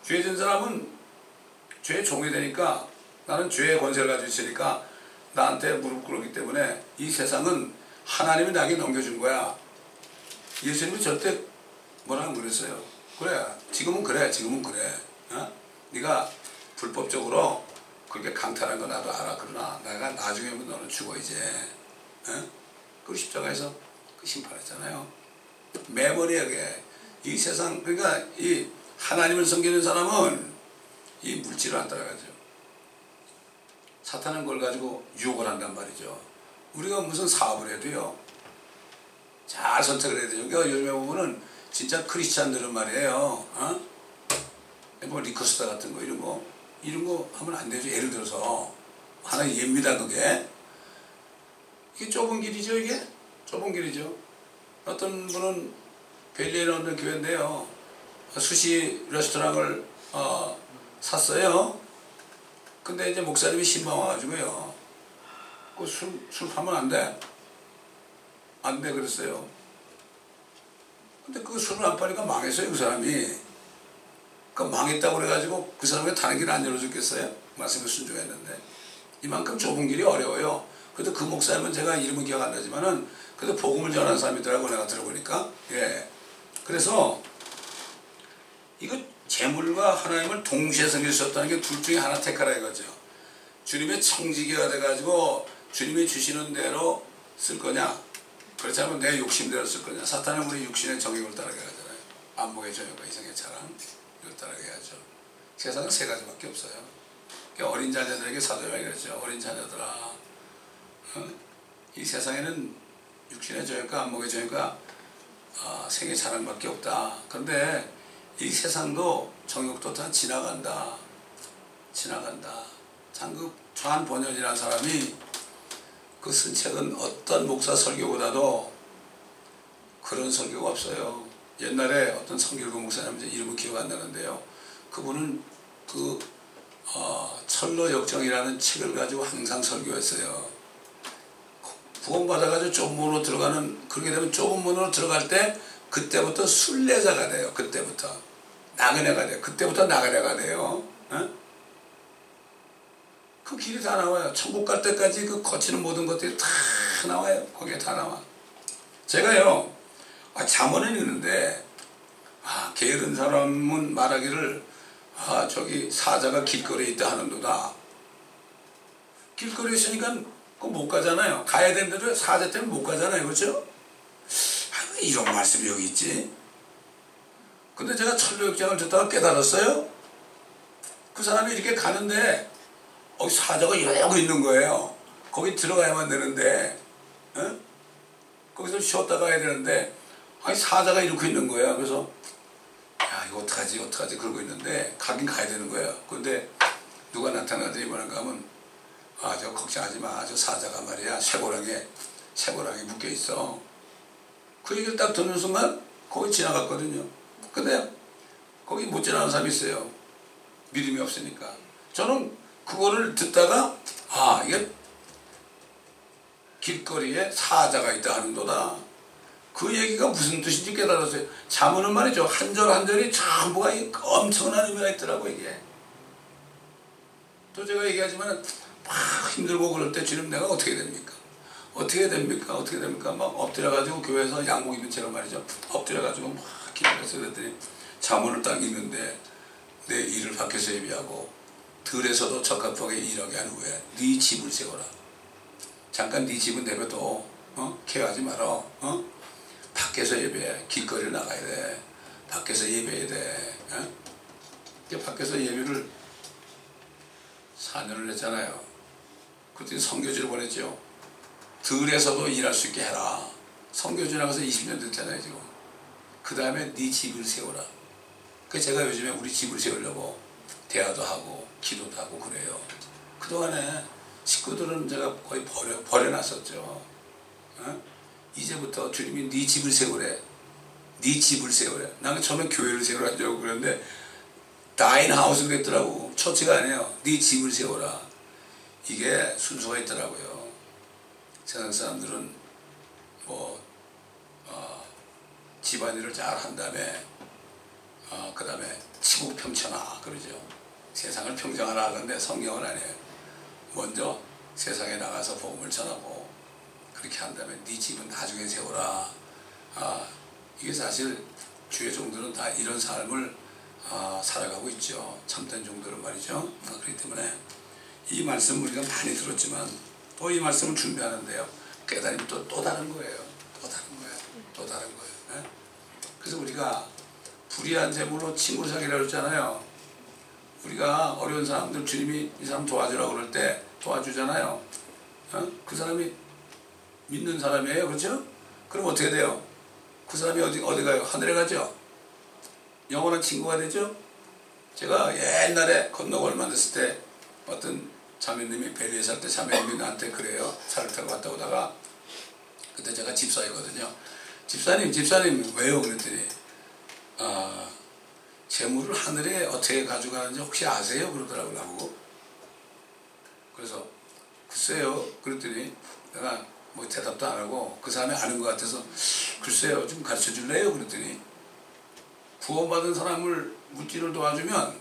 죄진 사람은 죄의 종이 되니까, 나는 죄의 권세를 가지고 있으니까 나한테 무릎 꿇었기 때문에 이 세상은 하나님이 나에게 넘겨준 거야. 예수님이 절대 뭐라고 그랬어요. 그래, 지금은 그래. 어? 네가 불법적으로 그렇게 강탈한 거 나도 알아. 그러나 내가 나중에 오면 너는 죽어 이제. 어? 그 십자가에서 그 심판했잖아요. 매번에 이 세상, 그러니까 이 하나님을 섬기는 사람은 이 물질을 안 따라가죠. 사탄은 그걸 가지고 유혹을 한단 말이죠. 우리가 무슨 사업을 해도요, 잘 선택을 해야 되죠. 그러니까 요즘에 보면은 진짜 크리스찬들은 말이에요. 어? 뭐 리커스타 같은 거 이런 거 하면 안 되죠. 예를 들어서 하나의 예입니다. 그게 이게 좁은 길이죠. 이게 좁은 길이죠. 어떤 분은 벨리에 있는 교회인데요, 수시 레스토랑을 샀어요. 근데 이제 목사님이 신방 와가지고요, 그 술 파면 안 돼 그랬어요. 근데 그 술을 안 파니까 망했어요. 그 사람이. 그 망했다고 그래가지고 그 사람이 다른 길을 안 열어줬겠어요? 말씀에 순종했는데. 이만큼 좁은 길이 어려워요. 그래도 그 목사님은 제가 이름은 기억 안 나지만은 그래도 복음을 전하는 사람이더라고, 내가 들어보니까. 예. 그래서 이거 재물과 하나님을 동시에 섬길 수 없다는 게 둘 중에 하나 택하라 이거죠. 주님의 청지기가 돼가지고 주님이 주시는 대로 쓸 거냐, 그렇지 않으면 내 욕심대로 쓸 거냐. 사탄은 우리 육신의 정욕을 따라가게 하잖아요. 안목의 정욕과 이성의 자랑, 이걸 따라가게 하죠. 세상은 세 가지밖에 없어요. 그러니까 어린 자녀들에게 사도 요한이 그랬죠. 어린 자녀들아, 이 세상에는 육신의 정욕과 안목의 정욕과 생의 자랑밖에 없다. 그런데 이 세상도 정욕도 다 지나간다. 장급 좌한 번연이라는 사람이 그 쓴 책은 어떤 목사 설교보다도 그런 설교가 없어요. 옛날에 어떤 성길구 목사님, 이름은 기억 안 나는데요, 그분은 그 철로 역정이라는 책을 가지고 항상 설교했어요. 구원받아가지고 좁은 문으로 들어가는, 그렇게 되면 좁은 문으로 들어갈 때 그때부터 순례자가 돼요. 그때부터 나그네가 돼요. 그때부터 나그네가 돼요. 어? 그 길이 다 나와요. 천국 갈 때까지 그 거치는 모든 것들이 다 나와요. 거기에 다 나와. 제가요, 잠언에 있는데, 게으른 사람은 말하기를, 저기 사자가 길거리에 있다 하는도다. 길거리에 있으니까 그거 못 가잖아요. 가야 되는 데도 사자 때문에 못 가잖아요. 그렇죠? 왜 이런 말씀이 여기 있지? 근데 제가 천로역정을 듣다가 깨달았어요. 그 사람이 이렇게 가는데 사자가 이러고 있는 거예요. 거기 들어가야만 되는데, 어? 거기서 쉬었다 가야 되는데, 사자가 이러고 있는 거예요. 그래서 야, 이거 어떡하지 그러고 있는데 가긴 가야 되는 거예요. 근데 누가 나타나더니 뭐라고 하면, 저 걱정하지 마. 저 사자가 말이야 쇠고랑에 묶여 있어. 그 얘기를 딱 듣는 순간 거기 지나갔거든요. 근데 거기 못 지나가는 사람이 있어요. 믿음이 없으니까. 저는 그거를 듣다가 이게 길거리에 사자가 있다 하는도다. 그 얘기가 무슨 뜻인지 깨달았어요. 잠언은 말이죠, 한 절 한 절이 전부가 엄청난 의미가 있더라고. 이게 또 제가 얘기하지만 막 힘들고 그럴 때 주님 내가 어떻게 됩니까? 막 엎드려가지고 교회에서 양복 입은 채로 말이죠, 엎드려가지고 막 기도해서 그랬더니 잠언을 딱 읽는데, 내 일을 밖에서 예비하고 들에서도 적합하게 일하게 한 후에 네 집을 세워라. 잠깐 네 집은 내버려, 케어하지 마라. 밖에서 예배해. 길거리를 나가야 돼. 밖에서 예배해야 돼. 밖에서 예배를 4년을 했잖아요. 그때 선교지를 보냈죠. 들에서도 일할 수 있게 해라. 선교지 나가서 20년 됐잖아요 지금. 그 다음에 네 집을 세워라. 그래서 제가 요즘에 우리 집을 세우려고 대화도 하고 기도도 하고 그래요. 그동안에 식구들은 제가 거의 버려놨었죠. 이제부터 주님이 네 집을 세우래. 네 집을 세우래. 나는 처음에 교회를 세우라고 그랬는데 다인 하우스 그랬더라고. 처치가 아니에요. 네 집을 세워라. 이게 순서가 있더라고요. 세상 사람들은 집안일을 잘 한 다음에 그 다음에 치국 평천하 그러죠. 세상을 평정하라 하는데 성경은 아니에요. 먼저 세상에 나가서 복음을 전하고 그렇게 한 다음에 네 집은 나중에 세워라. 이게 사실 주의 종들은 다 이런 삶을 살아가고 있죠. 참된 종들은 말이죠. 그렇기 때문에 이 말씀 우리가 많이 들었지만 또 이 말씀을 준비하는데요. 깨달음이 또 다른 거예요. 또 다른 거예요. 그래서 우리가 불의한 재물로 친구 사귀라고 했잖아요. 우리가 어려운 사람들 주님이 이 사람 도와주라고 그럴 때 도와주잖아요. 그 사람이 믿는 사람이에요. 그렇죠? 그럼 어떻게 돼요? 그 사람이 어디 가요? 하늘에 가죠? 영원한 친구가 되죠? 제가 옛날에 건너골 만났을 때 어떤 자매님이 벨리에 살 때 자매님이 나한테 그래요. 차를 타고 갔다 오다가 그때 제가 집사이거든요. 집사님 왜요? 그랬더니 재물을 하늘에 어떻게 가져가는지 혹시 아세요? 그러더라고요. 나보고. 그래서 글쎄요. 그랬더니 내가 뭐 대답도 안 하고 그 사람이 아는 것 같아서 글쎄요. 좀 가르쳐 줄래요? 그랬더니 구원받은 사람을 물질을 도와주면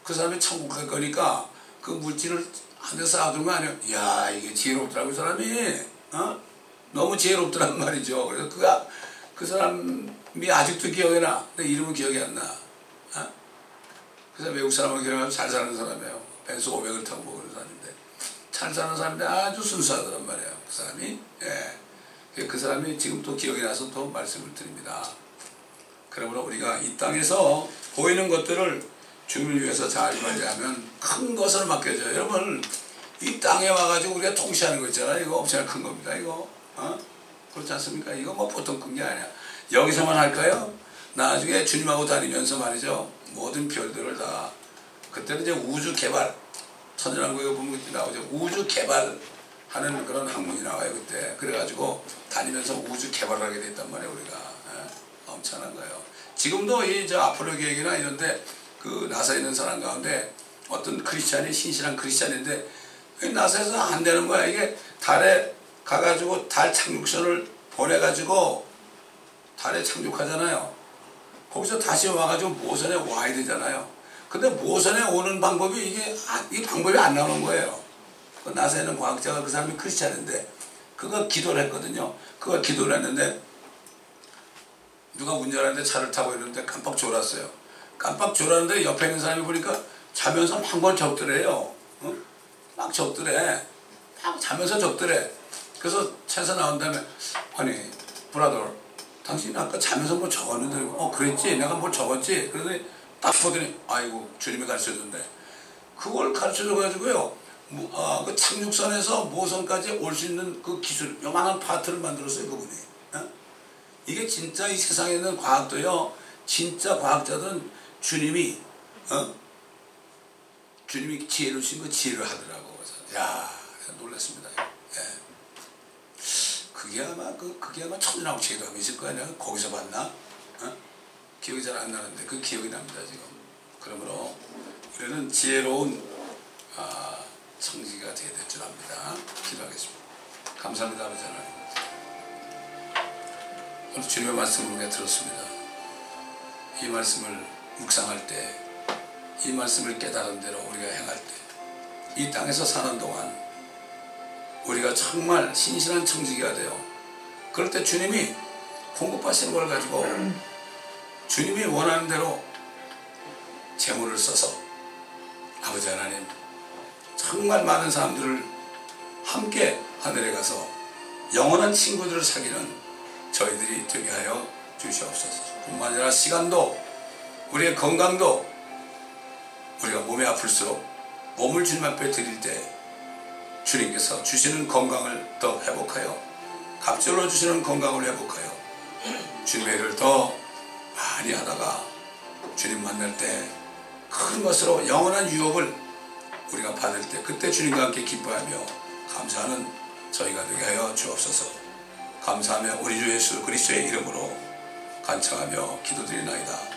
그 사람이 천국 갈 거니까 그 물질을 한 대 쌓아두는 거 아니에요. 이야 이게 지혜롭더라고 이 사람이. 너무 지혜롭더란 말이죠. 그래서 그 사람이 아직도 기억이 나. 내 이름은 기억이 안 나. 그래서 외국 사람은 기억나면 잘 사는 사람이에요. 벤츠 500을 타고 먹는 사람인데 잘 사는 사람인데 아주 순수하더란 말이에요. 그 사람이. 예. 그 사람이 지금 또 기억이 나서 또 말씀을 드립니다. 그러므로 우리가 이 땅에서 보이는 것들을 주님을 위해서 잘 관리하면 큰 것을 맡겨줘요. 여러분 이 땅에 와가지고 우리가 통치하는 거 있잖아요. 이거 엄청나게 큰 겁니다. 이거 그렇지 않습니까? 이거 뭐 보통 큰 게 아니야. 여기서만 할까요? 나중에 주님하고 다니면서 말이죠. 모든 별들을 다 그때는 이제 우주 개발 천연왕국에 보면 나오죠. 우주 개발하는 그런 학문이 나와요. 그때 그래가지고 다니면서 우주 개발을 하게 됐단 말이에요. 우리가 엄청난 거예요. 지금도 이 아폴로 계획이나 이런데 그 나사에 있는 사람 가운데 어떤 크리스찬이 신실한 크리스찬인데 나사에서 안 되는 거야. 이게 달에 가가지고 달 착륙선을 보내가지고 달에 착륙하잖아요. 거기서 다시 와가지고 모선에 와야 되잖아요. 근데 모선에 오는 방법이 이 방법이 안 나오는 거예요. 그 나사에 있는 과학자가 그 사람이 크리스찬인데 그거 기도를 했거든요. 그거 기도를 했는데 누가 운전하는데 차를 타고 있는데 깜빡 졸았어요. 깜빡 졸았는데 옆에 있는 사람이 보니까 자면서 한 번 적더래요. 막 적더래. 막 자면서 적더래. 그래서 차에서 나온 다음에 아니 브라더 당신 아까 자면서 뭐 적었는데 그랬지? 내가 뭐 적었지? 그러더니 딱 보더니 아이고 주님이 가르쳐준대. 그걸 가르쳐줘가지고요. 그 착륙선에서 모선까지 올 수 있는 그 기술 요만한 파트를 만들었어요. 그분이. 이게 진짜 이 세상에 있는 과학도요. 진짜 과학자들은 주님이 지혜를 주신 거 지혜를 하더라고. 그래서 야 놀랐습니다. 예. 그게 아마 천연왕국 제도가 있을 거 아니야. 거기서 봤나? 기억이 잘 안 나는데 그 기억이 납니다 지금. 그러므로 우리는 지혜로운 청지기가 되어야 될 줄 압니다. 기도하겠습니다. 감사합니다 아버지 하나님. 오늘 주님의 말씀을 우리가 들었습니다. 이 말씀을 묵상할 때, 이 말씀을 깨달은 대로 우리가 행할 때, 이 땅에서 사는 동안 우리가 정말 신실한 청지기가 되어 그럴 때 주님이 공급하시는 걸 가지고 주님이 원하는 대로 재물을 써서 아버지 하나님 정말 많은 사람들을 함께 하늘에 가서 영원한 친구들을 사귀는 저희들이 되게 하여 주시옵소서. 뿐만 아니라 시간도 우리의 건강도 우리가 몸이 아플수록 몸을 주님 앞에 드릴 때 주님께서 주시는 건강을 더 회복하여 갑절로 주시는 건강을 회복하여 주님의 일을 더 많이 하다가 주님 만날 때 큰 것으로 영원한 유업을 우리가 받을 때 그때 주님과 함께 기뻐하며 감사하는 저희가 되게 하여 주옵소서. 감사하며 우리 주 예수 그리스도의 이름으로 간청하며 기도드리나이다.